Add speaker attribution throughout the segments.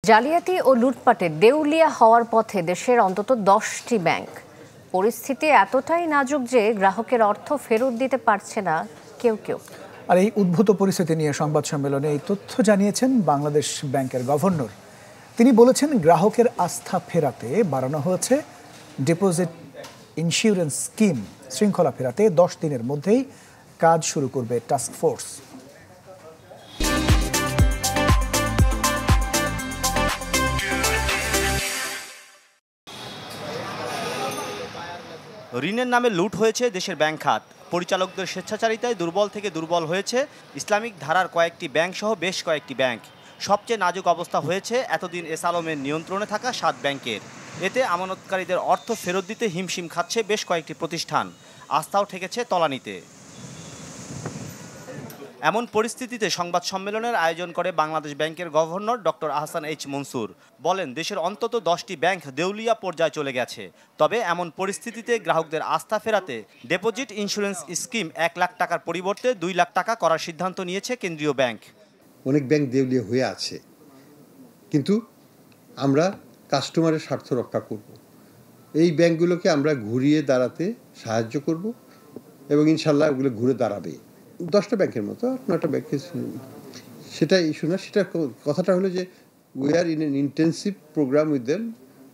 Speaker 1: জালিয়াতি ও লুটপাটে দেউলিয়া হওয়ার পথে দেশের অন্তত 10টি ব্যাংক। পরিস্থিতি এতটাই নাজুক যে গ্রাহকের অর্থ ফেরত দিতে পারছে না কেউ।
Speaker 2: আর এই উদ্ভূত পরিস্থিতি নিয়ে সংবাদ সম্মেলনে এই তথ্য জানিয়েছেন বাংলাদেশ ব্যাংকের গভর্নর। তিনি বলেছেন, গ্রাহকের আস্থা ফেরাতে বাড়ানো হয়েছে ডিপোজিট ইন্স্যুরেন্স স্কিম। শৃঙ্খলা ফেরাতে 10 দিনের মধ্যেই কাজ শুরু করবে টাস্ক ফোর্স।
Speaker 3: ঋণের নামে লুট হয়েছে দেশের ব্যাংক খাত। পরিচালকদের স্বেচ্ছাচারিতায় দুর্বল থেকে দুর্বল হয়েছে ইসলামিক ধারার কয়েকটি ব্যাংক সহ বেশ কয়েকটি ব্যাংক। সবচেয়ে নাজুক অবস্থা হয়েছে এতদিন এস আলমের নিয়ন্ত্রণে থাকা 7 ব্যাংকের। এতে আমানতকারীদের অর্থ ফেরত দিতে হিমশিম খাচ্ছে বেশ কয়েকটি প্রতিষ্ঠান। আস্থাও ঠেকেছে তলানিতে। এমন পরিস্থিতিতে সংবাদ সম্মেলনের আয়োজন করে বাংলাদেশ ব্যাংকের governor doctor Ahsan H Mansur. বলেন, দেশের অন্তত 10টি ব্যাংক দেউলিয়া পর্যায়ে চলে গেছে। তবে এমন পরিস্থিতিতে গ্রাহকদের আস্থা ফেরাতে ডিপোজিট ইন্স্যুরেন্স স্কিম 1 লাখ টাকার পরিবর্তে 2 লাখ টাকা করার সিদ্ধান্ত নিয়েছে কেন্দ্রীয় ব্যাংক।
Speaker 4: অনেক ব্যাংক দেউলিয়া হয়ে আছে, কিন্তু আমরা কাস্টমারের স্বার্থ রক্ষা করব। এই ব্যাংকগুলোকে আমরা ঘুরিয়ে দাঁড়াতে সাহায্য করব এবং ইনশাল্লাহ ওগুলো ঘুরে দাঁড়াবে। 10টা ব্যাংকের মতো 9টা ব্যাংকের সেটা ইস্যু না। সেটা কথাটা হলো যে we are in an intensive programme with them.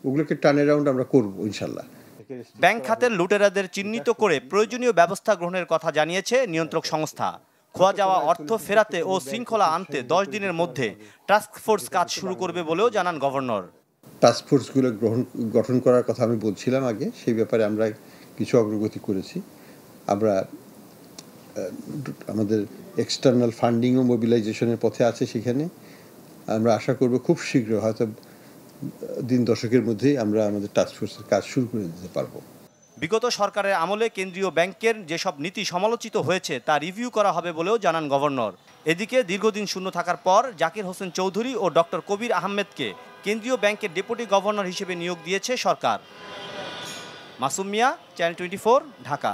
Speaker 4: ওগুলোকে টার্ন অ্যারাউন্ড আমরা করবো ইনশাল্লাহ।
Speaker 3: ব্যাংক খাতের লুটেরাদের চিহ্নিত করে প্রয়োজনীয় ব্যবস্থা গ্রহণের কথা জানিয়েছে নিয়ন্ত্রক সংস্থা। খোয়া যাওয়া অর্থ ফেরাতে ও শৃঙ্খলা আনতে 10 দিনের মধ্যে টাস্ক ফোর্স কাজ শুরু করবে বলেও জানান গভর্নর।
Speaker 4: টাস্ক ফোর্সগুলো গঠন করার কথা আমি বলছিলাম আগে, সেই ব্যাপারে আমরা কিছু অগ্রগতি করেছি। আমরা আমাদের এক্সটার্নাল ফান্ডিং ও মোবিলাইজেশনের পথে আছে। সেখানে আমরা আশা করব খুব শীঘ্র, হয়তো দিন দশকের মধ্যেই আমরা আমাদের টাস্কফোর্সের কাজ শুরু করে দিতে পারবো।
Speaker 3: বিগত সরকারের আমলে কেন্দ্রীয় ব্যাংকের যেসব নীতি সমালোচিত হয়েছে তা রিভিউ করা হবে বলেও জানান গভর্নর। এদিকে দীর্ঘদিন শূন্য থাকার পর জাকির হোসেন চৌধুরী ও ডক্টর কবির আহমেদকে কেন্দ্রীয় ব্যাংকের ডেপুটি গভর্নর হিসেবে নিয়োগ দিয়েছে সরকার। মাসুম মিয়া, চ্যানেল 24, ঢাকা।